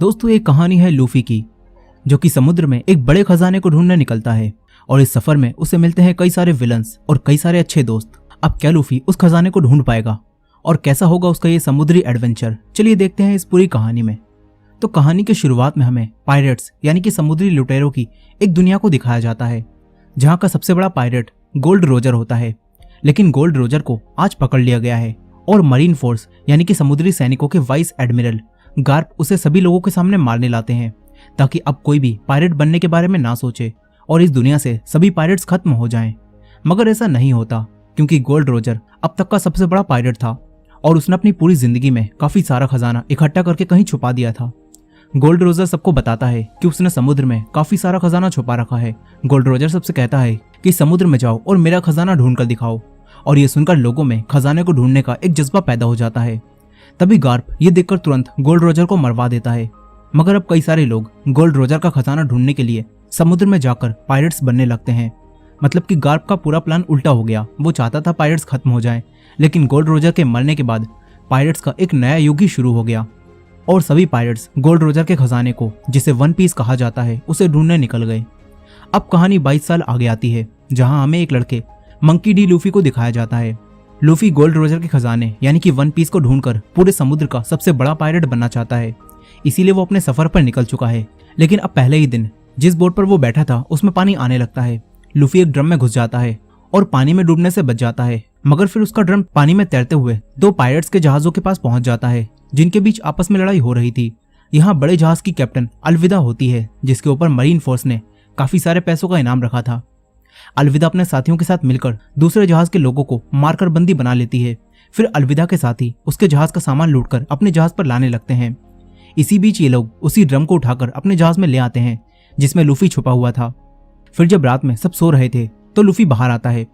दोस्तों एक कहानी है लूफी की, जो कि समुद्र में एक बड़े खजाने को ढूंढने निकलता है और इस सफर में उसे मिलते हैं कई सारे विलन्स और कई सारे अच्छे दोस्त। अब क्या लूफी उस खजाने को ढूंढ पाएगा और कैसा होगा उसका ये समुद्री एडवेंचर, चलिए देखते हैं इस पूरी कहानी में। तो कहानी की शुरुआत में हमें पायरेट्स यानी कि समुद्री लुटेरों की एक दुनिया को दिखाया जाता है, जहां का सबसे बड़ा पायरेट गोल्ड रोजर होता है। लेकिन गोल्ड रोजर को आज पकड़ लिया गया है और मरीन फोर्स यानी कि समुद्री सैनिकों के वाइस एडमिरल गार्प उसे सभी लोगों के सामने मारने लाते हैं, ताकि अब कोई भी पायरेट बनने के बारे में ना सोचे और इस दुनिया से सभी पायरेट्स खत्म हो जाएं। मगर ऐसा नहीं होता, क्योंकि गोल्ड रोजर अब तक का सबसे बड़ा पायरेट था और उसने अपनी पूरी जिंदगी में काफी सारा खजाना इकट्ठा करके कहीं छुपा दिया था। गोल्ड रोजर सबको बताता है कि उसने समुद्र में काफी सारा खजाना छुपा रखा है। गोल्ड रोजर सबसे कहता है कि समुद्र में जाओ और मेरा खजाना ढूंढ कर दिखाओ, और ये सुनकर लोगों में खजाने को ढूंढने का एक जज्बा पैदा हो जाता है। तभी गार्प ये देखकर तुरंत गोल्ड रोजर को मरवा देता है। मगर अब कई सारे लोग गोल्ड रोजर का खजाना ढूंढने के लिए समुद्र में जाकर पायरेट्स बनने लगते हैं। मतलब कि गार्प का पूरा प्लान उल्टा हो गया। वो चाहता था पायरेट्स खत्म हो जाएं, लेकिन गोल्ड रोजर के मरने के बाद पायरेट्स का एक नया युग ही शुरू हो गया और सभी पायरेट्स गोल्ड रोजर के खजाने को, जिसे वन पीस कहा जाता है, उसे ढूंढने निकल गए। अब कहानी 22 साल आगे आती है, जहां हमें एक लड़के मंकी डी लूफी को दिखाया जाता है। लूफी गोल्ड रोजर के खजाने यानी कि वन पीस को ढूंढकर पूरे समुद्र का सबसे बड़ा पायरेट बनना चाहता है, इसीलिए वो अपने सफर पर निकल चुका है। लेकिन अब पहले ही दिन जिस बोट पर वो बैठा था उसमें पानी आने लगता है। लूफी एक ड्रम में घुस जाता है और पानी में डूबने से बच जाता है, मगर फिर उसका ड्रम पानी में तैरते हुए दो पायरेट्स के जहाजों के पास पहुंच जाता है, जिनके बीच आपस में लड़ाई हो रही थी। यहाँ बड़े जहाज की कैप्टन अलविदा होती है, जिसके ऊपर मरीन फोर्स ने काफी सारे पैसों का इनाम रखा था। अलविदा अपने साथियों के साथ मिलकर दूसरे जहाज के लोगों को मारकर बंदी बना लेती है। फिर अलविदा के साथी उसके जहाज का सामान लूटकर अपने जहाज पर लाने लगते हैं। इसी बीच ये लोग उसी ड्रम को उठाकर अपने जहाज में ले आते हैं, जिसमें लूफी छुपा हुआ था। फिर जब रात में सब सो रहे थे तो लूफी बाहर आता है।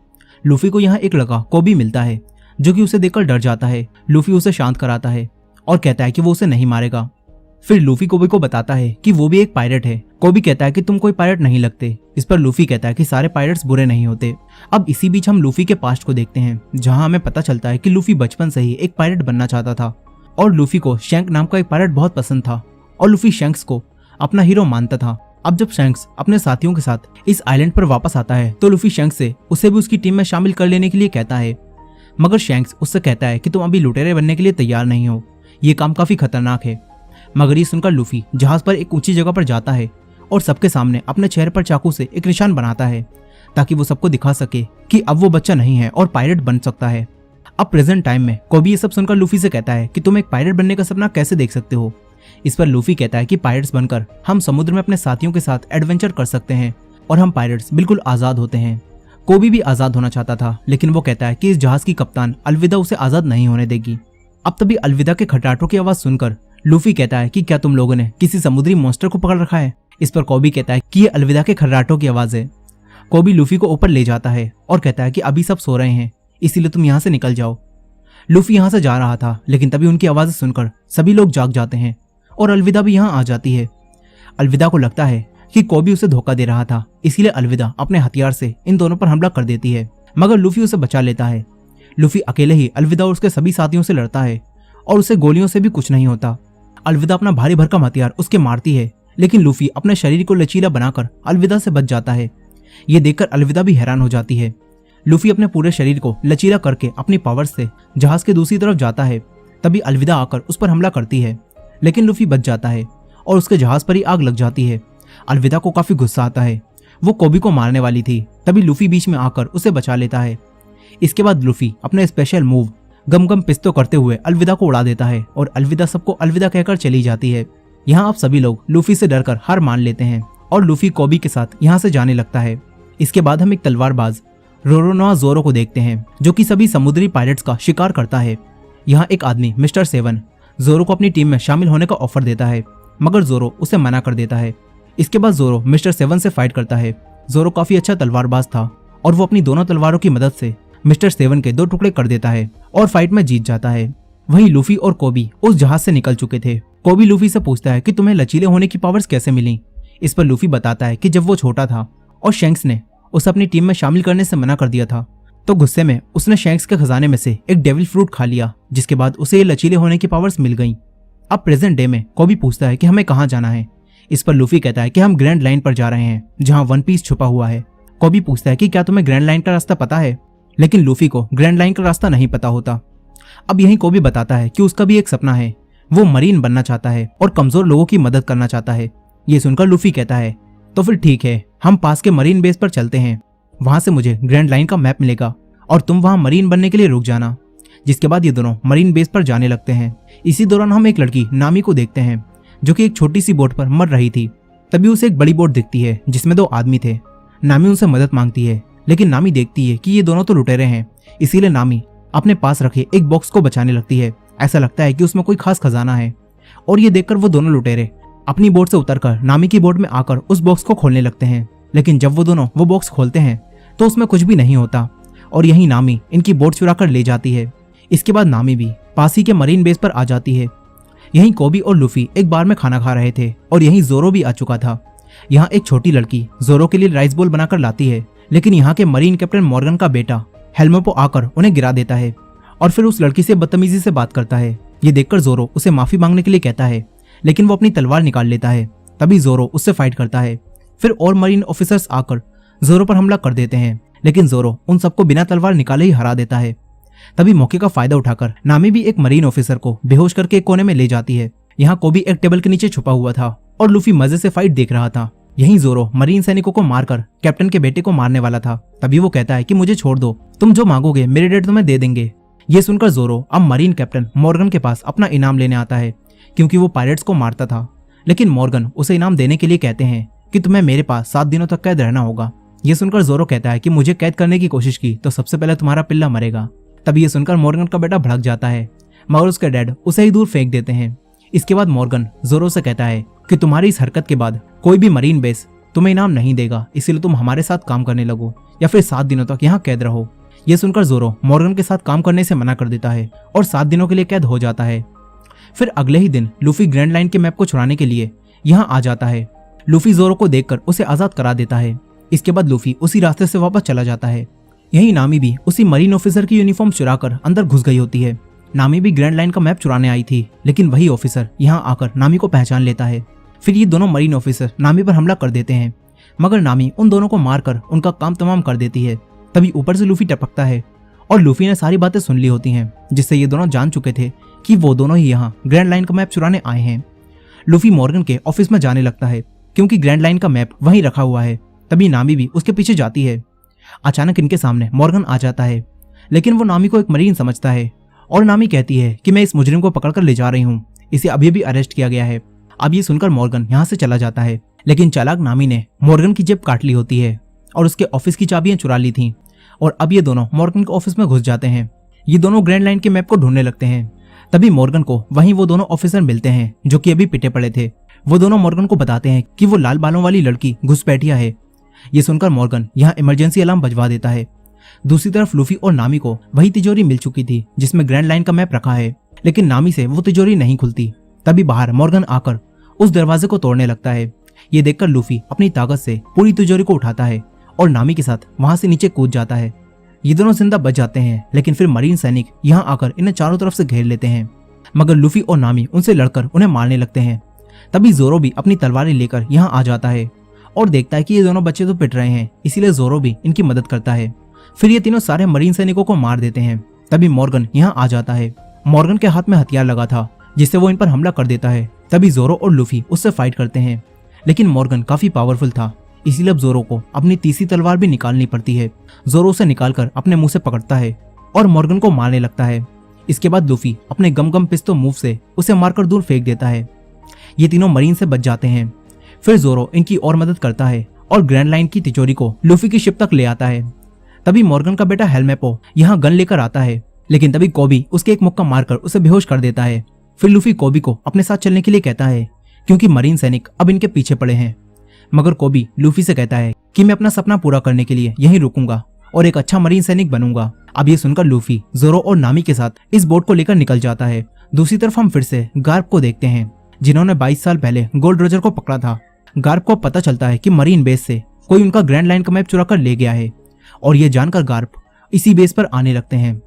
लूफी को यहाँ एक लड़का कोबी मिलता है, जो कि उसे देखकर डर जाता है। लूफी उसे शांत कराता है और कहता है कि वो उसे नहीं मारेगा। फिर लूफी कोबी को बताता है कि वो भी एक पायरेट है। कोबी कहता है कि तुम कोई पायरेट नहीं लगते। इस पर लूफी कहता है कि सारे पायरेट्स बुरे नहीं होते। अब इसी बीच हम लूफी के पास्ट को देखते हैं, जहां हमें पता चलता है कि लूफी बचपन से ही एक पायरेट बनना चाहता था और लूफी को शैंक नाम का एक पायरेट बहुत पसंद था और लूफी शैंक्स को अपना हीरो मानता था। अब जब शैंक्स अपने साथियों के साथ इस आइलैंड पर वापस आता है तो लूफी शैंक्स से उसे भी उसकी टीम में शामिल कर लेने के लिए कहता है, मगर शैंक्स उससे कहता है कि तुम अभी लुटेरे बनने के लिए तैयार नहीं हो, ये काम काफी खतरनाक है। मगर ये सुनकर लूफी जहाज पर एक ऊंची जगह पर जाता है और सबके सामने अपने चेहरे पर चाकू से एक निशान बनाता है, ताकि वो सबको दिखा सके कि अब वो बच्चा नहीं है और पायरेट बन सकता है। अब प्रेजेंट टाइम में कोबी ये सब सुनकर लूफी से कहता है कि तुम एक पायरेट बनने का सपना कैसे देख सकते हो। इस पर लूफी कहता है कि पायरेट्स बनकर हम समुद्र में अपने साथियों के साथ एडवेंचर कर सकते हैं और हम पायरेट्स बिल्कुल आजाद होते हैं। कोबी भी आजाद होना चाहता था, लेकिन वो कहता है कि इस जहाज की कप्तान अलविदा उसे आजाद नहीं होने देगी। अब तभी अलविदा के खटराटों की आवाज सुनकर लूफी कहता है कि क्या तुम लोगों ने किसी समुद्री मॉन्स्टर को पकड़ रखा है। इस पर कोबी कहता है कि ये अलविदा के खर्राटों की आवाज है। कोबी लूफी को ऊपर ले जाता है और कहता है कि अभी सब सो रहे हैं, इसीलिए तुम यहाँ से निकल जाओ। लूफी यहाँ से जा रहा था, लेकिन तभी उनकी आवाजें सुनकर सभी लोग जाग जाते हैं और अलविदा भी यहाँ आ जाती है। अलविदा को लगता है कि कोबी उसे धोखा दे रहा था, इसीलिए अलविदा अपने हथियार से इन दोनों पर हमला कर देती है, मगर लूफी उसे बचा लेता है। लूफी अकेले ही अलविदा और उसके सभी साथियों से लड़ता है और उसे गोलियों से भी कुछ नहीं होता। अलविदा अपना भारी भरकम हथियार उसके मारती है, लेकिन लूफी अपने शरीर को लचीला बनाकर अलविदा से बच जाता है। ये देखकर अलविदा भी हैरान हो जाती है। लूफी अपने पूरे शरीर को लचीला करके अपनी पावर से जहाज के दूसरी तरफ जाता है। तभी अलविदा आकर उस पर हमला करती है, लेकिन लूफी बच जाता है और उसके जहाज पर ही आग लग जाती है। अलविदा को काफी गुस्सा आता है, वो कोबी को मारने वाली थी, तभी लूफी बीच में आकर उसे बचा लेता है। इसके बाद लूफी अपने स्पेशल मूव गम गम पिस्तो करते हुए अलविदा को उड़ा देता है और अलविदा सबको अलविदा कहकर चली जाती है। यहाँ अब सभी लोग लूफी से डरकर हार मान लेते हैं और लूफी कोबी के साथ यहाँ से जाने लगता है। इसके बाद हम एक तलवारबाज रोरोनोआ जोरो को देखते हैं, जो कि सभी समुद्री पायरेट्स का शिकार करता है। यहाँ एक आदमी मिस्टर सेवन जोरो को अपनी टीम में शामिल होने का ऑफर देता है, मगर जोरो उसे मना कर देता है। इसके बाद जोरो मिस्टर सेवन से फाइट करता है। जोरो काफी अच्छा तलवारबाज था और वो अपनी दोनों तलवारों की मदद से मिस्टर सेवन के 2 टुकड़े कर देता है और फाइट में जीत जाता है। वहीं लूफी और कोबी उस जहाज से निकल चुके थे। कोबी लूफी से पूछता है कि तुम्हें लचीले होने की पावर्स कैसे मिली। इस पर लूफी बताता है कि जब वो छोटा था और शैंक्स ने उसे अपनी टीम में शामिल करने से मना कर दिया था, तो गुस्से में उसने शैंक्स के खजाने में से एक डेविल फ्रूट खा लिया, जिसके बाद उसे ये लचीले होने की पावर्स मिल गईं। अब प्रेजेंट डे में कोबी पूछता है कि हमें कहाँ जाना है। इस पर लूफी कहता है कि हम ग्रैंड लाइन पर जा रहे हैं जहाँ वन पीस छुपा हुआ है। कोबी पूछता है कि क्या तुम्हें ग्रैंड लाइन का रास्ता पता है, लेकिन लूफी को ग्रैंड लाइन का रास्ता नहीं पता होता। अब यही कोबी बताता है कि उसका भी एक सपना है, वो मरीन बनना चाहता है और कमजोर लोगों की मदद करना चाहता है। ये सुनकर लूफी कहता है तो फिर ठीक है, हम पास के मरीन बेस पर चलते हैं, वहां से मुझे ग्रैंड लाइन का मैप मिलेगा और तुम वहां मरीन बनने के लिए रुक जाना। जिसके बाद ये दोनों मरीन बेस पर जाने लगते हैं। इसी दौरान हम एक लड़की नामी को देखते हैं जो कि एक छोटी सी बोट पर मर रही थी। तभी उसे एक बड़ी बोट दिखती है जिसमें 2 आदमी थे। नामी उनसे मदद मांगती है, लेकिन नामी देखती है कि ये दोनों तो लुटेरे हैं, इसीलिए नामी अपने पास रखे एक बॉक्स को बचाने लगती है। ऐसा लगता है कि उसमें कोई खास खजाना है और ये देखकर वो दोनों लुटेरे अपनी बोट से उतरकर नामी की बोट में आकर उस बॉक्स को खोलने लगते हैं। लेकिन जब वो दोनों वो बॉक्स खोलते हैं तो उसमें कुछ भी नहीं होता और यही नामी इनकी बोट चुरा कर ले जाती है। इसके बाद नामी भी पास ही के मरीन बेस पर आ जाती है। यहीं कोबी और लूफी एक बार में खाना खा रहे थे और यहीं जोरो भी आ चुका था। यहाँ एक छोटी लड़की जोरो के लिए राइस बोल बनाकर लाती है, लेकिन यहाँ के मरीन कैप्टन मॉर्गन का बेटा हेल्मेपो आकर उन्हें गिरा देता है और फिर उस लड़की से बदतमीजी से बात करता है। ये देखकर जोरो उसे माफी मांगने के लिए कहता है, लेकिन वो अपनी तलवार निकाल लेता है। तभी जोरो उससे फाइट करता है। फिर और मरीन ऑफिसर्स आकर जोरो पर हमला कर देते हैं, लेकिन जोरो उन सबको बिना तलवार निकाले ही हरा देता है। तभी मौके का फायदा उठाकर नामी भी एक मरीन ऑफिसर को बेहोश करके एक कोने में ले जाती है। यहाँ कोबी एक टेबल के नीचे छुपा हुआ था और लूफी मजे से फाइट देख रहा था। यहीं जोरो मरीन सैनिकों को मारकर कैप्टन के बेटे को मारने वाला था। तभी वो कहता है कि मुझे छोड़ दो, तुम जो मांगोगे मेरे डैड तुम्हें दे देंगे। ये सुनकर जोरो अब मरीन कैप्टन मॉर्गन के पास अपना इनाम लेने आता है, क्योंकि वो पायरेट्स को मारता था। लेकिन मॉर्गन उसे इनाम देने के लिए कहते हैं कि तुम्हें मेरे पास 7 दिनों तक कैद रहना होगा। ये सुनकर जोरो कहता है कि मुझे कैद करने की कोशिश की तो सबसे पहले तुम्हारा पिल्ला मरेगा। तभी ये सुनकर मॉर्गन का बेटा भड़क जाता है, मगर उसके डैड उसे ही दूर फेंक देते हैं। इसके बाद मॉर्गन जोरो से कहता है कि तुम्हारी इस हरकत के बाद कोई भी मरीन बेस तुम्हें इनाम नहीं देगा, इसलिए तुम हमारे साथ काम करने लगो या फिर 7 दिनों तक यहाँ कैद रहो। ये सुनकर जोरो मॉर्गन के साथ काम करने से मना कर देता है और 7 दिनों के लिए कैद हो जाता है। फिर अगले ही दिन लूफी ग्रैंड लाइन के मैप को छुड़ाने के लिए यहाँ आ जाता है। लूफी जोरो को देखकर उसे आजाद करा देता है। इसके बाद लूफी उसी रास्ते से वापस चला जाता है। यही नामी भी उसी मरीन ऑफिसर की यूनिफॉर्म चुराकर अंदर घुस गई होती है। नामी भी ग्रैंड लाइन का मैप चुराने आई थी, लेकिन वही ऑफिसर यहाँ आकर नामी को पहचान लेता है। फिर ये दोनों मरीन ऑफिसर नामी पर हमला कर देते हैं, मगर नामी उन दोनों को मारकर उनका काम तमाम कर देती है। तभी ऊपर से लूफी टपकता है और लूफी ने सारी बातें सुन ली होती हैं, जिससे ये दोनों जान चुके थे कि वो दोनों ही यहाँ ग्रैंड लाइन का मैप चुराने आए हैं। लूफी मॉर्गन के ऑफिस में जाने लगता है, क्योंकि ग्रैंड लाइन का मैप वहीं रखा हुआ है। तभी नामी भी उसके पीछे जाती है। अचानक इनके सामने मॉर्गन आ जाता है, लेकिन वो नामी को एक मरीन समझता है और नामी कहती है कि मैं इस मुजरिम को पकड़कर ले जा रही हूँ, इसे अभी भी अरेस्ट किया गया है। अब ये सुनकर मॉर्गन यहाँ से चला जाता है, लेकिन चालाक नामी ने मॉर्गन की जेब काट ली होती है और उसके ऑफिस की चाबियां चुरा ली थी। और अब ये दोनों मॉर्गन के ऑफिस में घुस जाते हैं। ये दोनों ग्रैंड लाइन के मैप को ढूंढने लगते हैं। तभी मॉर्गन को वहीं वो दोनों ऑफिसर मिलते हैं जो कि अभी पिटे पड़े थे। वो दोनों मॉर्गन को बताते हैं कि वो लाल बालों वाली लड़की घुसपैठिया है। ये सुनकर मॉर्गन यहाँ इमरजेंसी अलार्म बजवा देता है। दूसरी तरफ लूफी और नामी को वही तिजोरी मिल चुकी थी जिसमें ग्रैंड लाइन का मैप रखा है, लेकिन नामी से वो तिजोरी नहीं खुलती। तभी बाहर मॉर्गन आकर उस दरवाजे को तोड़ने लगता है। ये देखकर लूफी अपनी ताकत से पूरी तिजोरी को उठाता है और नामी के साथ वहां से नीचे कूद जाता है। ये दोनों जिंदा बच जाते हैं, लेकिन फिर मरीन सैनिक यहाँ आकर इन्हें चारों तरफ से घेर लेते हैं, मगर लूफी और नामी उनसे लड़कर उन्हें मारने लगते हैं। तभी जोरो भी अपनी तलवारें लेकर यहाँ आ जाता है और देखता है कि ये दोनों बच्चे तो पिट रहे हैं, इसीलिए जोरो भी इनकी मदद करता है। फिर ये तीनों सारे मरीन सैनिकों को मार देते हैं। तभी मॉर्गन यहाँ आ जाता है। मॉर्गन के हाथ में हथियार लगा था जिससे वो इन पर हमला कर देता है। तभी जोरो और लूफी उससे फाइट करते हैं, लेकिन मॉर्गन काफी पावरफुल था, इसीलिए अब जोरो को अपनी तीसरी तलवार भी निकालनी पड़ती है। जोरो उसे निकालकर अपने मुंह से पकड़ता है और मॉर्गन को मारने लगता है। इसके बाद लूफी अपने गम गम पिस्तौल मूव से उसे मारकर दूर फेंक देता है। ये तीनों मरीन से बच जाते हैं। फिर जोरो इनकी और मदद करता है और ग्रैंड लाइन की तिजोरी को लूफी की शिप तक ले आता है। तभी मॉर्गन का बेटा हेल्मेपो यहाँ गन लेकर आता है, लेकिन तभी कोबी उसके एक मुक्का मारकर उसे बेहोश कर देता है। फिर लूफी कोबी को अपने साथ चलने के लिए कहता है, क्योंकि मरीन सैनिक अब इनके पीछे पड़े हैं। मगर कोबी लूफी से कहता है कि मैं अपना सपना पूरा करने के लिए यहीं रुकूंगा और एक अच्छा मरीन सैनिक बनूंगा। अब ये सुनकर लूफी जोरो और नामी के साथ इस बोट को लेकर निकल जाता है। दूसरी तरफ हम फिर से गार्प को देखते हैं, जिन्होंने 22 साल पहले गोल्ड रोजर को पकड़ा था। गार्प को पता चलता है कि मरीन बेस से कोई उनका ग्रैंड लाइन का मैप चुरा कर ले गया है और ये जानकर गार्प इसी बेस पर आने लगते हैं।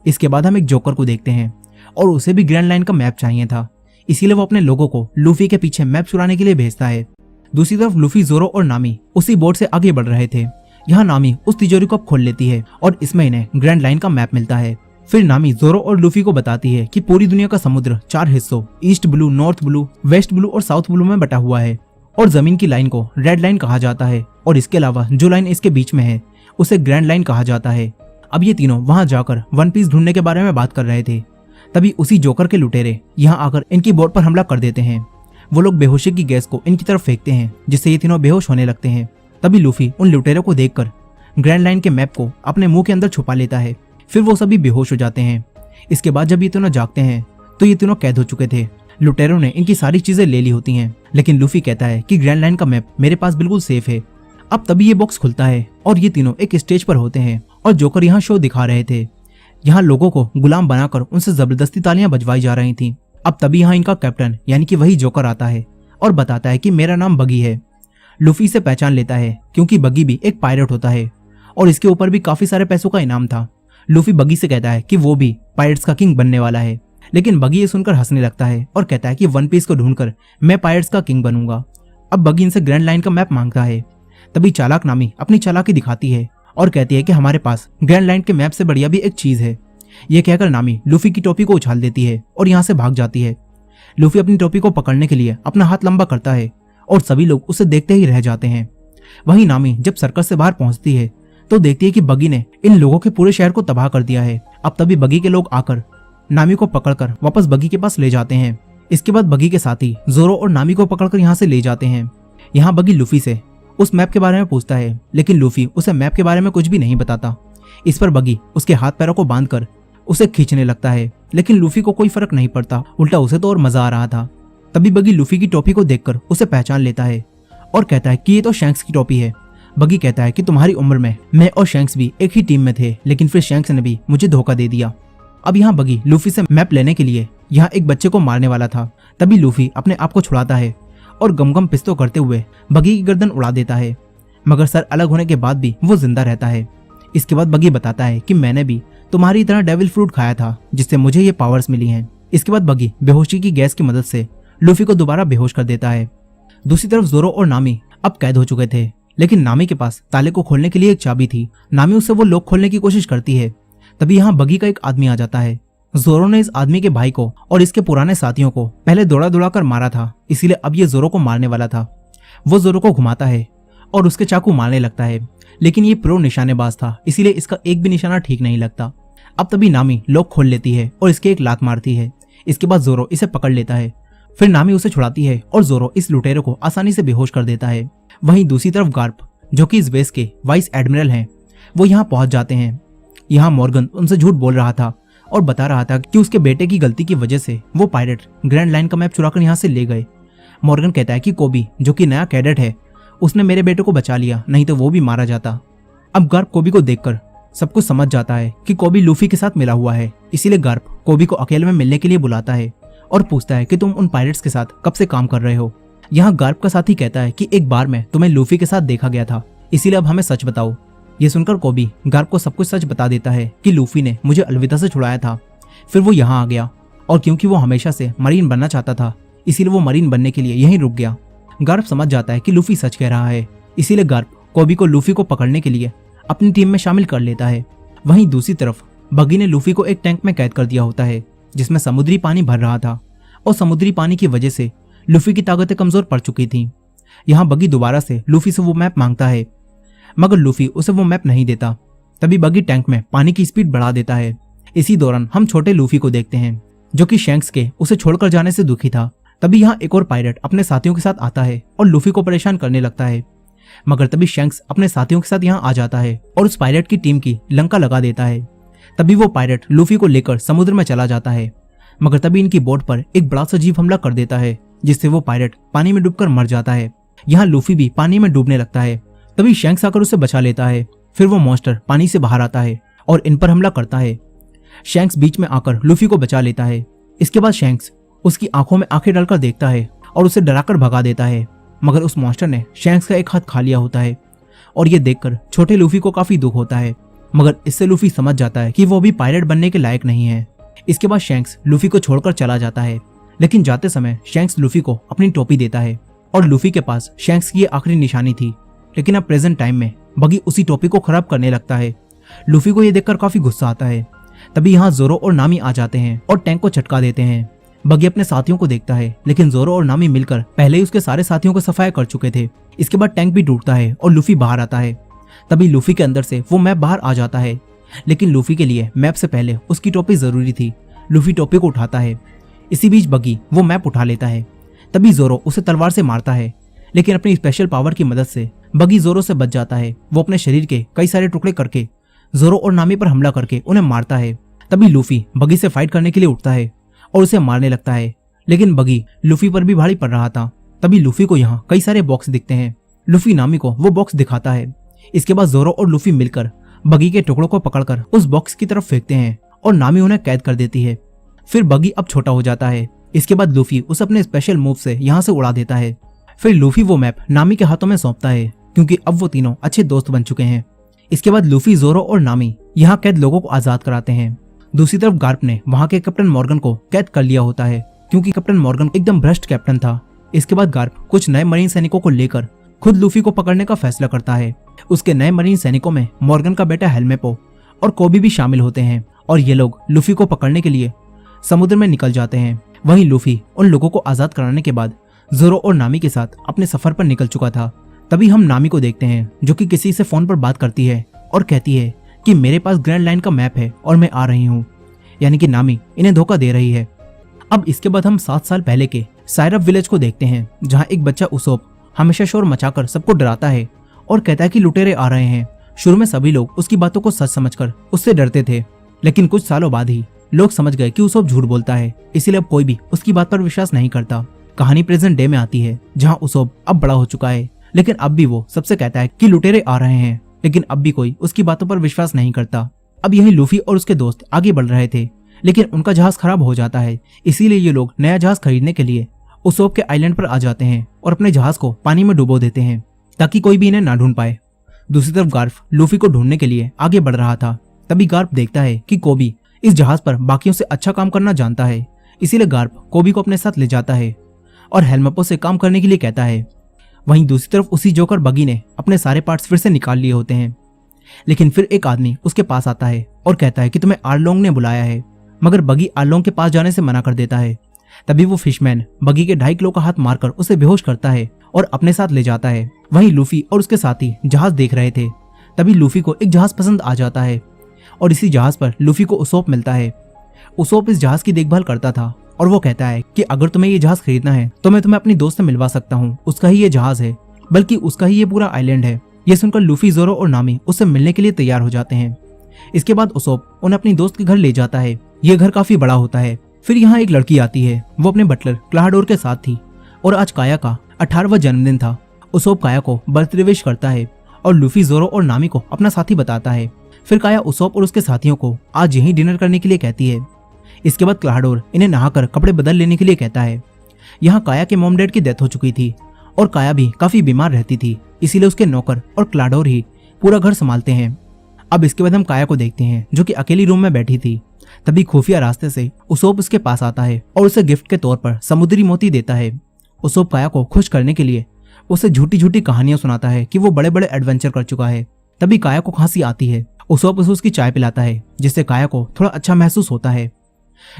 इसके बाद हम एक जोकर को देखते हैं और उसे भी ग्रैंड लाइन का मैप चाहिए था, इसीलिए वो अपने लोगों को लूफी के पीछे मैप चुराने के लिए भेजता है। दूसरी तरफ लूफी, जोरो और नामी उसी बोट से आगे बढ़ रहे थे। यहाँ नामी उस तिजोरी को अब खोल लेती है और इसमें इन्हें ग्रैंड लाइन का मैप मिलता है। फिर नामी जोरो और लूफी को बताती है कि पूरी दुनिया का समुद्र 4 हिस्सों East Blue, North Blue, West Blue और साउथ ब्लू में बटा हुआ है और जमीन की लाइन को रेड लाइन कहा जाता है और इसके अलावा जो लाइन इसके बीच में है उसे ग्रैंड लाइन कहा जाता है। अब ये तीनों वहां जाकर वन पीस ढूंढने के बारे में बात कर रहे थे। तभी उसी जोकर के लुटेरे यहाँ आकर इनकी बोट पर हमला कर देते हैं। वो लोग बेहोशी की गैस को इनकी तरफ फेंकते हैं जिससे ये तीनों बेहोश होने लगते हैं। तभी लूफी उन लुटेरों को देखकर ग्रैंड लाइन के मैप को अपने मुंह के अंदर छुपा लेता है। फिर वो सभी बेहोश हो जाते हैं। इसके बाद जब ये तीनों जागते हैं तो ये तीनों कैद हो चुके थे। लुटेरों ने इनकी सारी चीजें ले ली होती हैं, लेकिन लूफी कहता है कि ग्रैंड लाइन का मैप मेरे पास बिल्कुल सेफ है। अब तभी ये बॉक्स खुलता है और ये तीनों एक स्टेज पर होते हैं और जोकर यहाँ शो दिखा रहे थे। यहाँ लोगों को गुलाम बनाकर उनसे जबरदस्ती तालियां बजवाई जा रही थी। अब तभी यहाँ इनका कैप्टन यानी कि वही जोकर आता है और बताता है कि मेरा नाम बगी है। लूफी इसे पहचान लेता है क्योंकि बगी भी एक पायरेट होता है और इसके ऊपर भी काफी सारे पैसों का इनाम था। लूफी बगी से कहता है कि वो भी पायरेट्स का किंग बनने वाला है, लेकिन बगी ये सुनकर हंसने लगता है और कहता है कि वन पीस को ढूंढकर मैं पायरेट्स का किंग बनूंगा। अब बगी इनसे ग्रैंड लाइन का मैप मांगता है। तभी चालाक नामी अपनी चालाकी दिखाती है और कहती है कि हमारे पास ग्रैंड लाइन के मैप से बढ़िया भी एक चीज है। ये कहकर नामी लूफी की टोपी को उछाल देती है और यहाँ से भाग जाती है। लूफी अपनी टोपी को पकड़ने के लिए अपना हाथ लंबा करता है और सभी लोग उसे देखते ही रह जाते हैं। वहीं नामी जब सर्कस से बाहर पहुंचती है तो देखती है कि बगी ने इन लोगों के पूरे शहर को तबाह कर दिया है। अब तभी बगी के लोग आकर नामी को पकड़कर वापस बगी के पास ले जाते हैं। इसके बाद बगी के साथी जोरो और नामी को पकड़कर यहाँ से ले जाते हैं। यहाँ बगी लूफी से उस मैप के बारे में पूछता है, लेकिन लूफी उसे मैप के बारे में कुछ भी नहीं बताता। इस पर बगी उसके हाथ पैरों को बांधकर उसे खींचने लगता है, लेकिन लूफी को कोई फर्क नहीं पड़ता, उल्टा उसे तो और मजा आ रहा था। तभी बगी लूफी की टोपी को देखकर उसे पहचान लेता है और कहता है कि ये तो शैंक्स की टोपी है। बगी कहता है कि तुम्हारी उम्र में मैं और शैंक्स भी एक ही टीम में थे, लेकिन फिर शैंक्स ने भी मुझे धोखा दे दिया। अब यहाँ बगी लूफी से मैप लेने के लिए यहाँ एक बच्चे को मारने वाला था। तभी लूफी अपने आप को छुड़ाता है और गमगम पिस्तौल करते हुए बगी की गर्दन उड़ा देता है, मगर सर अलग होने के बाद भी वो जिंदा रहता है। इसके बाद बगी बताता है कि मैंने भी तुम्हारी तरह डेविल फ्रूट खाया था जिससे मुझे ये पावर्स मिली हैं। इसके बाद बगी बेहोशी की गैस की मदद से लूफी को दोबारा बेहोश कर देता है। दूसरी तरफ जोरो और नामी अब कैद हो चुके थे, लेकिन नामी के पास ताले को खोलने के लिए एक चाबी थी। नामी उससे वो लॉक खोलने की कोशिश करती है। तभी यहाँ बगी का एक आदमी आ जाता है। जोरो ने इस आदमी के भाई को और इसके पुराने साथियों को पहले दौड़ा दौड़ा कर मारा था, इसीलिए अब ये जोरो को मारने वाला था। वो जोरो को घुमाता है और उसके चाकू मारने लगता है, लेकिन ये प्रो निशानेबाज था, इसीलिए इसका एक भी निशाना ठीक नहीं लगता। अब तभी नामी लॉक खोल लेती है और इसके एक लात मारती है। इसके बाद जोरो इसे पकड़ लेता है। फिर नामी उसे छुड़ाती है और जोरो इस लुटेरे को आसानी से बेहोश कर देता है। वहीं दूसरी तरफ गार्प, जो कि इस बेस के वाइस एडमिरल हैं, वो यहाँ पहुंच जाते हैं। यहाँ मॉर्गन उनसे झूठ बोल रहा था और बता रहा था कि उसके बेटे की गलती की वजह से वो पायरेट ग्रैंड लाइन का मैप चुराकर यहाँ से ले गए। मॉर्गन कहता है कि कोबी, जो कि नया कैडेट है, उसने मेरे बेटे को बचा लिया, नहीं तो वो भी मारा जाता। अब गार्प कोबी को देखकर सब कुछ समझ जाता है कि कोबी लूफी के साथ मिला हुआ है, इसीलिए गार्प कोबी को अकेले में मिलने के लिए बुलाता है और पूछता है कि तुम उन पायरेट्स के साथ कब से काम कर रहे हो। यहाँ गार्प का साथी कहता है कि एक बार में तुम्हें लूफी के साथ देखा गया था, इसीलिए अब हमें सच बताओ। ये सुनकर कोबी गार्प को सब कुछ सच बता देता है कि लूफी ने मुझे अलविदा से छुड़ाया था, फिर वो यहाँ आ गया और क्योंकि वो हमेशा से मरीन बनना चाहता था, इसीलिए वो मरीन बनने के लिए यहीं रुक गया। गार्प समझ जाता है कि लूफी सच कह रहा है, इसीलिए गार्प कोबी को लूफी को पकड़ने के लिए अपनी टीम में शामिल कर लेता है। वहीं दूसरी तरफ बगी ने लूफी को एक टैंक में कैद कर दिया होता है जिसमें समुद्री पानी भर रहा था और समुद्री पानी की वजह से लूफी की ताकतें कमजोर पड़ चुकी थी। यहाँ बगी दोबारा से लूफी से वो मैप मांगता है, मगर लूफी उसे वो मैप नहीं देता। तभी बगी टैंक में पानी की स्पीड बढ़ा देता है। इसी दौरान हम छोटे लूफी को देखते हैं जो कि शैंक्स के उसे छोड़कर जाने से दुखी था। तभी यहाँ एक और पायरेट अपने साथियों के साथ आता है और लूफी को परेशान करने लगता है, मगर तभी शैंक्स अपने साथियों के साथ यहाँ आ जाता है और उस पायरेट की टीम की लंका लगा देता है। तभी वो पायरेट लूफी को लेकर समुद्र में चला जाता है, मगर तभी इनकी बोट पर एक बड़ा सा जीव हमला कर देता है जिससे वो पायरेट पानी में डूबकर मर जाता है। यहाँ लूफी भी पानी में डूबने लगता है। तभी शैंक्स आकर उसे बचा लेता है। फिर वो मॉन्स्टर पानी से बाहर आता है और इन पर हमला करता है। शैंक्स बीच में आकर लूफी को बचा लेता है। इसके बाद शैंक्स उसकी आंखों में आंखें डालकर देखता है और उसे डराकर भगा देता है, मगर उस मॉन्स्टर ने शैंक्स का एक हाथ खा लिया होता है और ये देखकर छोटे लूफी को काफी दुख होता है, मगर इससे लूफी समझ जाता है कि वो भी पायरेट बनने के लायक नहीं है। इसके बाद शैंक्स लूफी को छोड़कर चला जाता है। लेकिन जाते समय शैंक्स लूफी को अपनी टोपी देता है और लूफी के पास शैंक्स की ये आखिरी निशानी थी। लेकिन अब प्रेजेंट टाइम में बगी उसी टोपी को खराब करने लगता है। लूफी को यह देखकर काफी गुस्सा आता है। तभी यहाँ जोरो और नामी आ जाते हैं और टैंक को झटका देते हैं। बगी अपने साथियों को देखता है, लेकिन जोरो और नामी मिलकर पहले ही उसके सारे साथियों को सफाया कर चुके थे। इसके बाद टैंक भी टूटता है और लूफी बाहर आता है। तभी लूफी के अंदर से वो मैप बाहर आ जाता है, लेकिन लूफी के लिए मैप से पहले उसकी टोपी जरूरी थी। लूफी टोपी को उठाता है। इसी बीच बगी वो मैप उठा लेता है। तभी जोरो उसे तलवार से मारता है, लेकिन अपनी स्पेशल पावर की मदद से बगी जोरो से बच जाता है। वो अपने शरीर के कई सारे टुकड़े करके जोरो और नामी पर हमला करके उन्हें मारता है। तभी लूफी बगी से फाइट करने के लिए उठता है और उसे मारने लगता है, लेकिन बगी लूफी पर भी भारी पड़ रहा था। तभी लूफी को यहाँ कई सारे बॉक्स दिखते हैं। लूफी नामी को वो बॉक्स दिखाता है। इसके बाद जोरो और लूफी मिलकर बगी के टुकड़ों को पकड़कर उस बॉक्स की तरफ फेंकते हैं और नामी उन्हें कैद कर देती है। फिर बगी अब छोटा हो जाता है। इसके बाद लूफी उसे अपने स्पेशल मूव से यहाँ से उड़ा देता है। फिर लूफी वो मैप नामी के हाथों में सौंपता है, क्योंकि अब वो तीनों अच्छे दोस्त बन चुके हैं। इसके बाद लूफी, जोरो और नामी यहाँ कैद लोगों को आजाद कराते हैं। दूसरी तरफ गार्प ने वहाँ के कैप्टन मॉर्गन को कैद कर लिया होता है, क्योंकि कैप्टन मॉर्गन एकदम भ्रष्ट कैप्टन था। इसके बाद गार्प कुछ नए मरीन सैनिकों को लेकर खुद लूफी को पकड़ने का फैसला करता है। उसके नए मरीन सैनिकों में मॉर्गन का बेटा हेलमेपो और कोबी भी शामिल होते हैं और ये लोग लूफी को पकड़ने के लिए समुद्र में निकल जाते हैं। वहीं लूफी उन लोगों को आजाद कराने के बाद जोरो और नामी के साथ अपने सफर पर निकल चुका था। तभी हम नामी को देखते हैं, जो कि किसी से फोन पर बात करती है और कहती है कि मेरे पास ग्रैंड लाइन का मैप है और मैं आ रही हूँ। यानी कि नामी इन्हें धोखा दे रही है। अब इसके बाद हम 7 साल पहले के साइरप विलेज को देखते हैं, जहाँ एक बच्चा उसोप हमेशा शोर मचाकर सबको डराता है और कहता है कि लुटेरे आ रहे हैं। शुरू में सभी लोग उसकी बातों को सच समझकर उससे डरते थे, लेकिन कुछ सालों बाद ही लोग समझ गए कि उसोप झूठ बोलता है, इसीलिए अब कोई भी उसकी बात पर विश्वास नहीं करता। कहानी प्रेजेंट डे में आती है, जहाँ उसोप अब बड़ा हो चुका है, लेकिन अब भी वो सबसे कहता है कि लुटेरे आ रहे हैं, लेकिन अब भी कोई उसकी बातों पर विश्वास नहीं करता। अब यही लूफी और उसके दोस्त आगे बढ़ रहे थे, लेकिन उनका जहाज खराब हो जाता है। इसीलिए ये लोग नया जहाज खरीदने के लिए उसोप के आइलैंड पर आ जाते हैं और अपने जहाज को पानी में डुबो देते हैं, ताकि कोई भी इन्हें ना ढूंढ पाए। दूसरी तरफ गार्प लूफी को ढूंढने के लिए आगे बढ़ रहा था। तभी गार्प देखता है कि कोबी इस जहाज पर बाकियों से अच्छा काम करना जानता है, इसीलिए गार्प कोबी को अपने साथ ले जाता है और हेलमेपो से काम करने के लिए कहता है। वहीं दूसरी तरफ उसी जोकर बगी ने अपने सारे पार्ट्स फिर से निकाल लिए होते हैं, लेकिन फिर एक आदमी उसके पास आता है और कहता है कि तुम्हें आर्लोंग ने बुलाया है, मगर बगी आर्लोंग के पास जाने से मना कर देता है। तभी वो फिशमैन बगी के 2.5 किलो का हाथ मारकर उसे बेहोश करता है और अपने साथ ले जाता है। वहीं लूफी और उसके साथी जहाज देख रहे थे। तभी लूफी को एक जहाज पसंद आ जाता है और इसी जहाज पर लूफी को उसोप मिलता है। उसोप इस जहाज की देखभाल करता था और वो कहता है कि अगर तुम्हें ये जहाज खरीदना है तो मैं तुम्हें अपनी दोस्त से मिलवा सकता हूँ, उसका ही ये जहाज है, बल्कि उसका ही ये पूरा आइलैंड है। ये सुनकर लूफी, जोरो और नामी उससे मिलने के लिए तैयार हो जाते हैं। इसके बाद उसोप उन्हें अपनी दोस्त के घर ले जाता है। ये घर काफी बड़ा होता है। फिर यहाँ एक लड़की आती है। वो अपने बटलर क्लाहाडोर के साथ थी और आज काया का 18वां जन्मदिन था। उसोप काया को बर्थडे विश करता है और लूफी, जोरो और नामी को अपना साथी बताता है। फिर काया उसोप और उसके साथियों को आज यहीं डिनर करने के लिए कहती है। इसके बाद क्लाहाडोर इन्हें नहाकर कपड़े बदल लेने के लिए कहता है। यहाँ काया के मॉम डैड की डेथ हो चुकी थी और काया भी काफी बीमार रहती थी, इसीलिए उसके नौकर और क्लाहाडोर ही पूरा घर संभालते हैं। अब इसके बाद हम काया को देखते हैं, जो कि अकेली रूम में बैठी थी। तभी खुफिया रास्ते से उसोप उसके पास आता है और उसे गिफ्ट के तौर पर समुद्री मोती देता है। उसोप काया को खुश करने के लिए उसे झूठी झूठी कहानियां सुनाता है कि वो बड़े बड़े एडवेंचर कर चुका है। तभी काया को खांसी आती है। उसोप उसे उसकी चाय पिलाता है, जिससे काया को थोड़ा अच्छा महसूस होता है।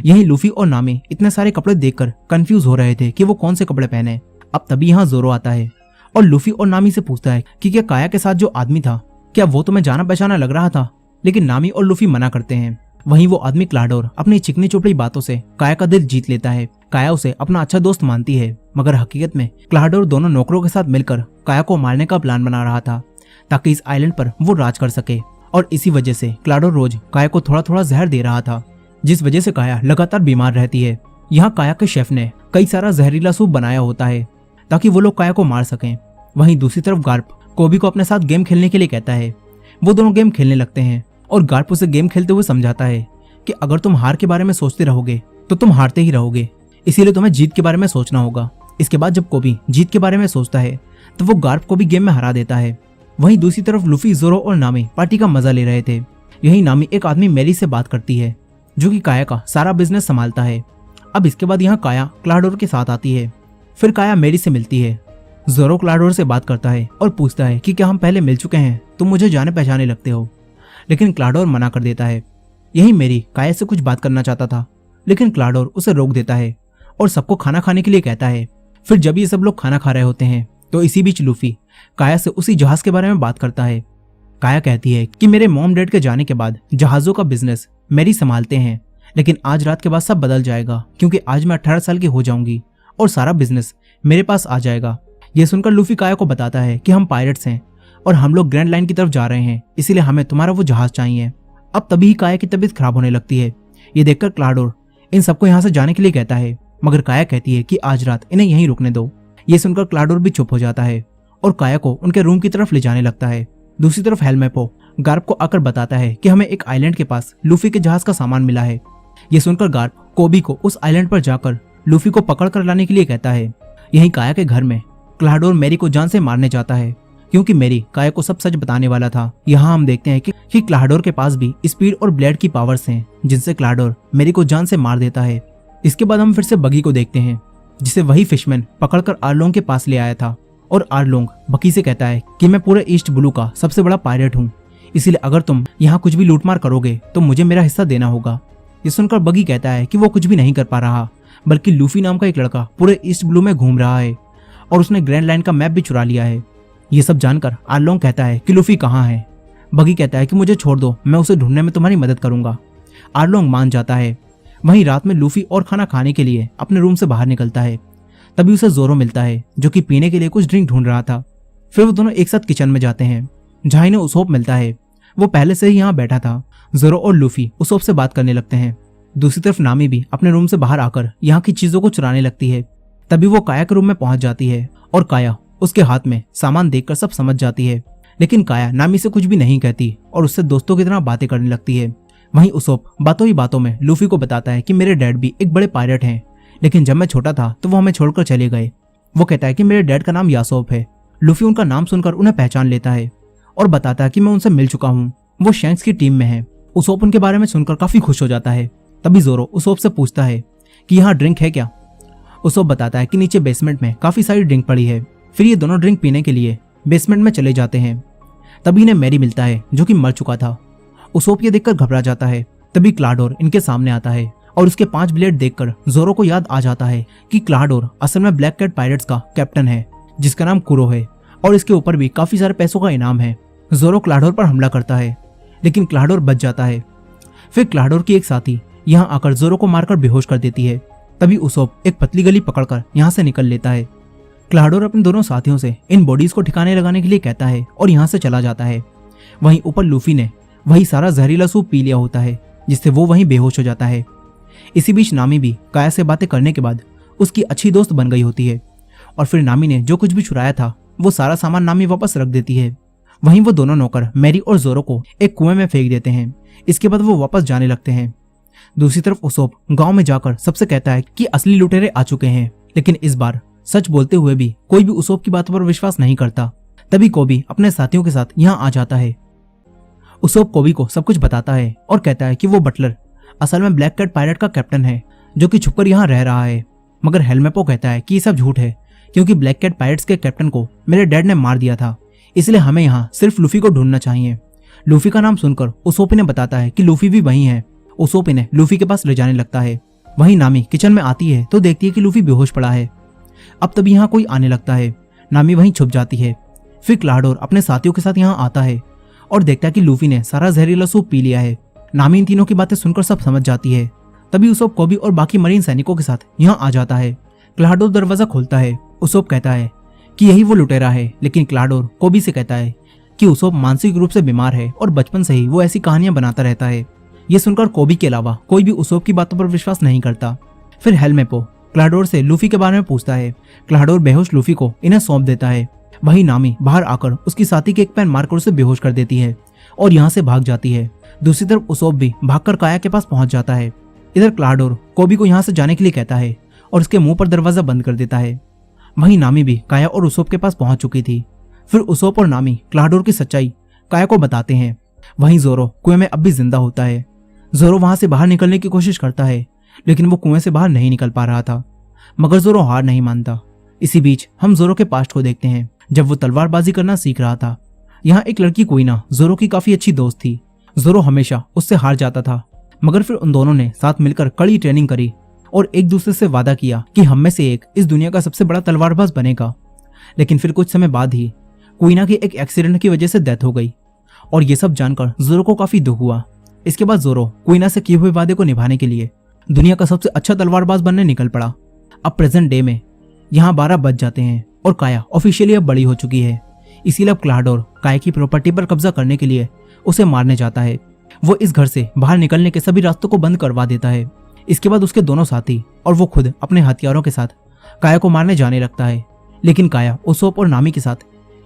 यही लूफी और नामी इतने सारे कपड़े देखकर कंफ्यूज हो रहे थे कि वो कौन से कपड़े पहने। अब तभी यहाँ जोरो आता है और लूफी और नामी से पूछता है कि क्या काया के साथ जो आदमी था, क्या वो तुम्हें जाना पहचाना लग रहा था? लेकिन नामी और लूफी मना करते हैं। वहीं वो आदमी क्लाहाडोर अपनी चिकनी चुपड़ी बातों से काया का दिल जीत लेता है। काया उसे अपना अच्छा दोस्त मानती है, मगर हकीकत में क्लाहाडोर दोनों नौकरों के साथ मिलकर काया को मारने का प्लान बना रहा था, ताकि इस आइलैंड पर वो राज कर सके। और इसी वजह से क्लाहाडोर रोज काया को थोड़ा थोड़ा जहर दे रहा था, जिस वजह से काया लगातार बीमार रहती है। यहाँ काया के शेफ ने कई सारा जहरीला सूप बनाया होता है, ताकि वो लोग काया को मार सकें। वहीं दूसरी तरफ गार्प कोबी को अपने साथ गेम खेलने के लिए कहता है। वो दोनों गेम खेलने लगते हैं और गार्प उसे गेम खेलते हुए समझाता है कि अगर तुम हार के बारे में सोचते रहोगे तो तुम हारते ही रहोगे, इसीलिए तुम्हें जीत के बारे में सोचना होगा। इसके बाद जब कोबी जीत के बारे में सोचता है तो वो गार्प को भी गेम में हरा देता है। वहीं दूसरी तरफ लूफी, जोरो और नामी पार्टी का मजा ले रहे थे। यही नामी एक आदमी मैरी से बात करती है, जो कि काया का सारा बिजनेस संभालता है। अब इसके बाद यहाँ काया क्लाडोर के साथ आती है। फिर काया मेरी से मिलती है। जोरो क्लाडोर से बात करता है और पूछता है कि क्या हम पहले मिल चुके हैं, तुम मुझे जाने पहचाने लगते हो। लेकिन क्लाडोर मना कर देता है। यही मेरी काया से कुछ बात करना चाहता था, लेकिन क्लाडोर उसे रोक देता है और सबको खाना खाने के लिए कहता है। फिर जब ये सब लोग खाना खा रहे होते हैं तो इसी बीच लूफी काया से उसी जहाज के बारे में बात करता है। काया कहती है कि मेरे मॉम डैड के जाने के बाद जहाजों का बिजनेस मेरी संभालते हैं, लेकिन आज रात के बाद सब बदल जाएगा क्योंकि आज मैं 18 साल की हो जाऊंगी और सारा बिजनेस मेरे पास आ जाएगा। यह सुनकर लूफी काया को बताता है कि हम पायरेट्स हैं और हम लोग ग्रैंड लाइन की तरफ जा रहे हैं, इसीलिए हमें तुम्हारा वो जहाज चाहिए। अब तभी ही काया की तबीयत खराब होने लगती है। ये देखकर क्लाडोर इन सबको यहाँ से जाने के लिए कहता है, मगर काया कहती है कि आज रात इन्हें यहीं रुकने दो। ये सुनकर क्लाडोर भी चुप हो जाता है और काया को उनके रूम की तरफ ले जाने लगता है। दूसरी तरफ हेलमेपो गार्प को आकर बताता है कि हमें एक आइलैंड के पास लूफी के जहाज का सामान मिला है। ये सुनकर गार्प कोबी को उस आइलैंड पर जाकर लूफी को पकड़ कर लाने के लिए कहता है। यहीं काया के घर में क्लाडोर मैरी को जान से मारने जाता है क्योंकि मैरी काया को सब सच बताने वाला था। यहाँ हम देखते हैं कि क्लाडोर के पास भी स्पीड और ब्लेड की पावर्स हैं, जिनसे क्लाडोर मैरी को जान से मार देता है। इसके बाद हम फिर से बगी को देखते हैं, जिसे वही फिशमैन पकड़कर आर्लोंग के पास ले आया था। और आर्लोंग बकी से कहता है कि मैं पूरे ईस्ट ब्लू का सबसे बड़ा पायरेट हूँ, इसीलिए अगर तुम यहाँ कुछ भी लूटमार करोगे तो मुझे मेरा हिस्सा देना होगा। ये सुनकर बगी कहता है कि वो कुछ भी नहीं कर पा रहा, बल्कि लूफी नाम का एक लड़का पूरे ईस्ट ब्लू में घूम रहा है और उसने ग्रैंड लाइन का मैप भी चुरा लिया है। ये सब जानकर आर्लोंग कहता है कि लूफी कहाँ है। बगी कहता है कि मुझे छोड़ दो, मैं उसे ढूंढने में तुम्हारी मदद करूंगा। आर्लोंग मान जाता है। वहीं रात में लूफी और खाना खाने के लिए अपने रूम से बाहर निकलता है। तभी उसे जोरो मिलता है, जो कि पीने के लिए कुछ ड्रिंक ढूंढ रहा था। फिर वो दोनों एक साथ किचन में जाते हैं, जहाँ इन्हें उसोप मिलता है। वो पहले से ही यहाँ बैठा था। जोरो और लूफी उसोप से बात करने लगते हैं। दूसरी तरफ नामी भी अपने रूम से बाहर आकर यहाँ की चीजों को चुराने लगती है। तभी वो काया के रूम में पहुंच जाती है और काया उसके हाथ में सामान देखकर सब समझ जाती है। लेकिन काया नामी से कुछ भी नहीं कहती और उससे दोस्तों की तरह बातें करने लगती है। वहीं उसोप बातों ही बातों में लूफी को बताता है कि मेरे डैड भी एक बड़े पायरेट हैं, लेकिन जब मैं छोटा था तो वो हमें छोड़कर चले गए। वो कहता है कि मेरे डैड का नाम यासोप है। लूफी उनका नाम सुनकर उन्हें पहचान लेता है और बताता है कि मैं उनसे मिल चुका हूँ, वो शैंक्स की टीम में है। उसोप उनके बारे में सुनकर काफी खुश हो जाता है। तभी जोरो उसोप से पूछता है कि यहाँ ड्रिंक है क्या। उसोप बताता है कि नीचे बेसमेंट में काफी सारी ड्रिंक पड़ी है। फिर ये दोनों ड्रिंक पीने के लिए बेसमेंट में चले जाते हैं। तभी इन्हें मैरी मिलता है, जो कि मर चुका था। उसोप ये देखकर घबरा जाता है। तभी क्लाडोर इनके सामने आता है और उसके 5 ब्लेड देखकर जोरो को याद आ जाता है कि क्लाडोर असल में ब्लैक कैट पायरेट्स का कैप्टन है, जिसका नाम कुरो है और इसके ऊपर भी काफी सारे पैसों का इनाम है। जोरो क्लाडोर पर हमला करता है, लेकिन क्लाडोर बच जाता है। फिर क्लाडोर की एक साथी यहाँ आकर जोरो को मारकर बेहोश कर देती है। तभी उसोप एक पतली गली पकड़कर यहाँ से निकल लेता है। क्लाडोर अपने दोनों साथियों से इन बॉडीज को ठिकाने लगाने के लिए कहता है और यहाँ से चला जाता है। वहीं ऊपर लूफी ने वही सारा जहरीला सूप पी लिया होता है, जिससे वो वहीं बेहोश हो जाता है। इसी बीच नामी भी काया से बातें करने के बाद उसकी अच्छी दोस्त बन गई होती है और फिर नामी ने जो कुछ भी चुराया था वो सारा सामान नामी वापस रख देती है। वहीं वो दोनों नौकर मैरी और जोरो को एक कुएं में फेंक देते हैं। इसके बाद वो वापस जाने लगते हैं। दूसरी तरफ उसोप गांव में जाकर सबसे कहता है कि असली लुटेरे आ चुके हैं, लेकिन इस बार सच बोलते हुए भी कोई भी उसोप की बातों पर विश्वास नहीं करता। तभी कोबी अपने साथियों के साथ यहाँ आ जाता है। उसोप कोबी को सब कुछ बताता है और कहता है कि वो बटलर असल में ब्लैक कैट पायरेट का कैप्टन है, जो कि छुपकर यहाँ रह रहा है। मगर हेलमेपो कहता है कि ये सब झूठ है, क्योंकि ब्लैक कैट पायरेट्स के कैप्टन को मेरे डैड ने मार दिया था, इसलिए हमें यहाँ सिर्फ लूफी को ढूंढना चाहिए। लूफी का नाम सुनकर उसोप इन्हें बताता है कि लूफी भी वही है। उसोप इन्हें लूफी के पास ले जाने लगता है। वहीं नामी किचन में आती है तो देखती है कि लूफी बेहोश पड़ा है। अब तभी यहाँ कोई आने लगता है। नामी वहीं छुप जाती है। फिर क्लाडोर अपने साथियों के साथ यहाँ आता है और देखता है कि लूफी ने सारा जहरीला सूप पी लिया है। नामी इन तीनों की बातें सुनकर सब समझ जाती है। तभी उसोप कोबी और बाकी मरीन सैनिकों के साथ यहाँ आ जाता है। क्लाडोर दरवाजा खोलता है। उसोप कहता है कि यही वो लुटेरा है, लेकिन क्लाडोर कोबी से कहता है कि उसोप मानसिक रूप से बीमार है और बचपन से ही वो ऐसी कहानियां बनाता रहता है। ये सुनकर कोबी के अलावा कोई भी उसोप की बातों पर विश्वास नहीं करता। फिर हेलमेपो क्लाडोर से लूफी के बारे में पूछता है। क्लाडोर बेहोश लूफी को इन्हें सौंप देता है। वही नामी बाहर आकर उसकी साथी के एक पैन मारकर उसे बेहोश कर देती है और यहाँ से भाग जाती है। दूसरी तरफ उसोप भी भागकर काया के पास पहुंच जाता है। इधर क्लाडोर कोबी को यहाँ से जाने के लिए कहता है और उसके मुंह पर दरवाजा बंद कर देता है। वहीं नामी भी काया और उसोप के पास पहुंच चुकी थी। फिर उसोप और नामी क्लाडोर की सच्चाई काया को बताते हैं। वहीं जोरो कुएं में अब भी जिंदा होता है। जोरो वहां से बाहर निकलने की कोशिश करता है, लेकिन वो कुएं से बाहर नहीं निकल पा रहा था। मगर जोरो हार नहीं मानता। इसी बीच हम जोरो के पास्ट को देखते हैं, जब वो तलवारबाजी करना सीख रहा था। यहाँ एक लड़की कुइना जोरो की काफी अच्छी दोस्त थी। जोरो हमेशा उससे हार जाता था, मगर फिर उन दोनों ने साथ मिलकर कड़ी ट्रेनिंग करी और एक दूसरे से वादा किया कि हम में से एक इस दुनिया का सबसे बड़ा तलवारबाज बनेगा। लेकिन फिर कुछ समय बाद ही कुइना की एक एक्सीडेंट की वजह से डेथ हो गई और ये सब जानकर जोरो को काफी दुख हुआ। इसके बाद जोरो कुइना से किए हुए वादे को निभाने के लिए दुनिया का सबसे अच्छा तलवारबाज बनने निकल पड़ा। अब प्रेजेंट डे में यहाँ 12 बज जाते हैं और काया ऑफिशियली अब बड़ी हो चुकी है। इसीलिए अब क्लाडोर काया की प्रॉपर्टी पर कब्जा करने के लिए उसे मारने जाता है। वो इस घर से बाहर निकलने के सभी रास्तों को बंद करवा देता है। इसके बाद उसके दोनों साथी और वो खुद अपने हथियारों के साथ काया को मारने जाने लगता है। लेकिन काया उसोप और नामी के साथ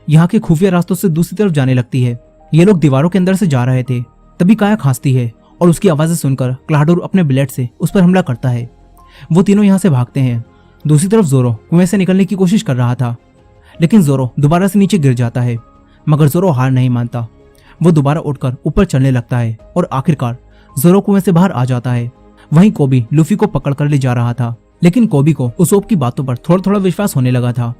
यहाँ के खुफिया रास्तों से दूसरी तरफ जाने लगती है। ये लोग दीवारों के अंदर से जा रहे थे, तभी काया खांसती है और उसकी आवाजें सुनकर क्लाडोर अपने ब्लेड से उस पर हमला करता है। वो तीनों यहाँ से भागते हैं। दूसरी तरफ जोरो कुएं से निकलने की कोशिश कर रहा था, लेकिन जोरो दोबारा से नीचे गिर जाता है। मगर जोरो हार नहीं मानता। वो दोबारा उठकर ऊपर चलने लगता है और आखिरकार जोरो कुएं से बाहर आ जाता है। वहीं कोबी लूफी को पकड़ कर ले जा रहा था, लेकिन कोबी को उसोप की बातों पर थोड़ा थोड़ा विश्वास होने लगा था।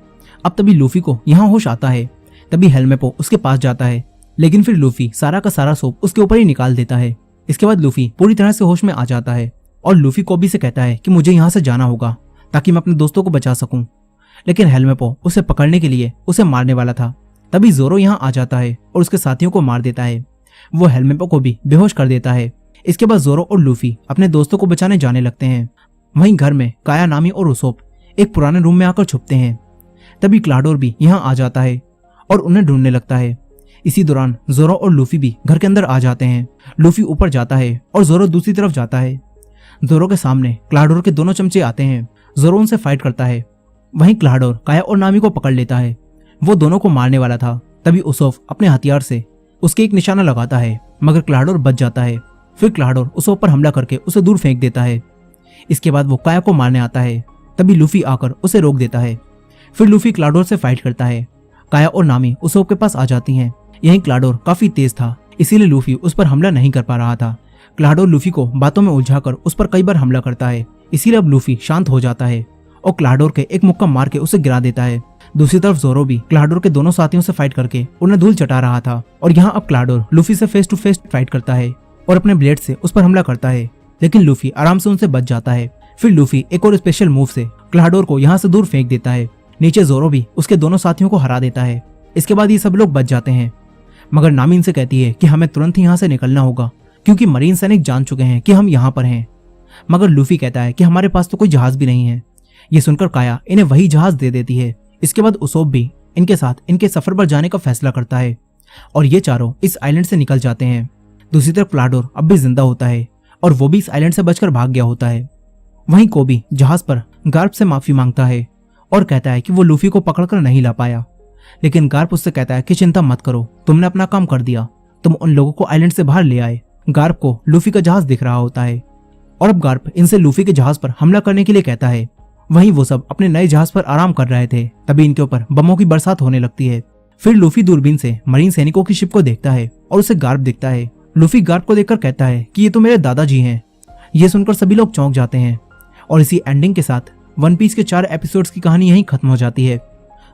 अब तभी लूफी को यहाँ होश आता है। तभी हेलमेपो उसके पास जाता है, लेकिन फिर लूफी सारा का सारा सोप उसके ऊपर ही निकाल देता है। इसके बाद लूफी पूरी तरह से होश में आ जाता है और लूफी कोबी से कहता है कि मुझे यहाँ से जाना होगा ताकि मैं अपने दोस्तों को बचा सकूं। लेकिन हेलमेपो उसे पकड़ने के लिए उसे मारने वाला था। तभी जोरो यहाँ आ जाता है और उसके साथियों को मार देता है। वो हेलमेपो को भी बेहोश कर देता है। इसके बाद जोरो और लूफी अपने दोस्तों को बचाने जाने लगते हैं। वहीं घर में काया, नामी और उसोप एक पुराने रूम में आकर छुपते हैं। तभी क्लाडोर भी यहाँ आ जाता है और उन्हें ढूंढने लगता है। इसी दौरान जोरो और लूफी भी घर के अंदर आ जाते हैं। लूफी ऊपर जाता है और जोरो दूसरी तरफ जाता है। जोरो के सामने क्लाडोर के दोनों चमचे आते हैं। जोरो उनसे फाइट करता है। वहीं क्लाडोर काया और नामी को पकड़ लेता है। वो दोनों को मारने वाला था। तभी उसोफ अपने हथियार से उसके एक निशाना लगाता है, मगर क्लाडोर बच जाता है। फिर क्लाडोर उसोफ पर हमला करके उसे दूर फेंक देता है। इसके बाद वो काया को मारने आता है। तभी लूफी आकर उसे रोक देता है। फिर लूफी क्लाडोर से फाइट करता है। काया और नामी उसोफ के पास आ जाती हैं। यहीं क्लाडोर काफी तेज था, इसीलिए लूफी उस पर हमला नहीं कर पा रहा था। क्लाडोर लूफी को बातों में उलझाकर उस पर कई बार हमला करता है। इसीलिए अब लूफी शांत हो जाता है और क्लाडोर के एक मुक्का मार के उसे गिरा देता है। दूसरी तरफ जोरो भी क्लाडोर के दोनों साथियों से फाइट करके उन्हें धूल चटा रहा था और यहाँ अब क्लाडोर लूफी से फेस टू फेस फाइट करता है और अपने ब्लेड से उस पर हमला करता है। लेकिन लूफी आराम से उनसे बच जाता है। फिर लूफी एक और स्पेशल मूव से क्लाडोर को यहाँ से दूर फेंक देता है। नीचे जोरो भी उसके दोनों साथियों को हरा देता है। इसके बाद ये सब लोग बच जाते हैं, मगर नामी इनसे कहती है कि हमें तुरंत ही यहाँ से निकलना होगा क्योंकि मरीन सैनिक जान चुके हैं कि हम यहाँ पर हैं। मगर लूफी कहता है कि हमारे पास तो कोई जहाज भी नहीं है। ये सुनकर काया इन्हें वही जहाज दे देती है। इसके बाद उसोप भी इनके साथ इनके सफर पर जाने का फैसला करता है और ये चारों इस आइलैंड से निकल जाते हैं। दूसरी तरफ क्लाडोर अब भी जिंदा होता है और वो भी इस आइलैंड से बचकर भाग गया होता है। वहीं कोबी जहाज पर गार्प से माफी मांगता है और कहता है कि वो लूफी को पकड़कर नहीं ला पाया। लेकिन गार्प उससे कहता है कि चिंता मत करो, तुमने अपना काम कर दिया, तुम उन लोगों को आइलैंड से बाहर ले आए। गार्प को लूफी का जहाज दिख रहा होता है और अब गार्प इनसे लूफी के जहाज पर हमला करने के लिए कहता है। वहीं वो सब अपने नए जहाज पर आराम कर रहे थे, तभी इनके ऊपर बमों की बरसात होने लगती है। फिर लूफी दूरबीन से मरीन सैनिकों की शिप को देखता है और उसे गार्प दिखता है। लूफी गार्प को देखकर कहता है कि ये तो मेरे दादाजी हैं। ये सुनकर सभी लोग चौंक जाते हैं और इसी एंडिंग के साथ वन पीस के 4 एपिसोड्स की कहानी यहीं खत्म हो जाती है।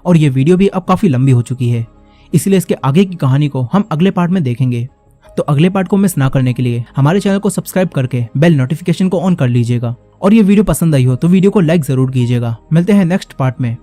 और ये वीडियो भी अब काफी लंबी हो चुकी है, इसलिए इसके आगे की कहानी को हम अगले पार्ट में देखेंगे। तो अगले पार्ट को मिस ना करने के लिए हमारे चैनल को सब्सक्राइब करके बेल नोटिफिकेशन को ऑन कर लीजिएगा और ये वीडियो पसंद आई हो तो वीडियो को लाइक जरूर कीजिएगा। मिलते हैं नेक्स्ट पार्ट में।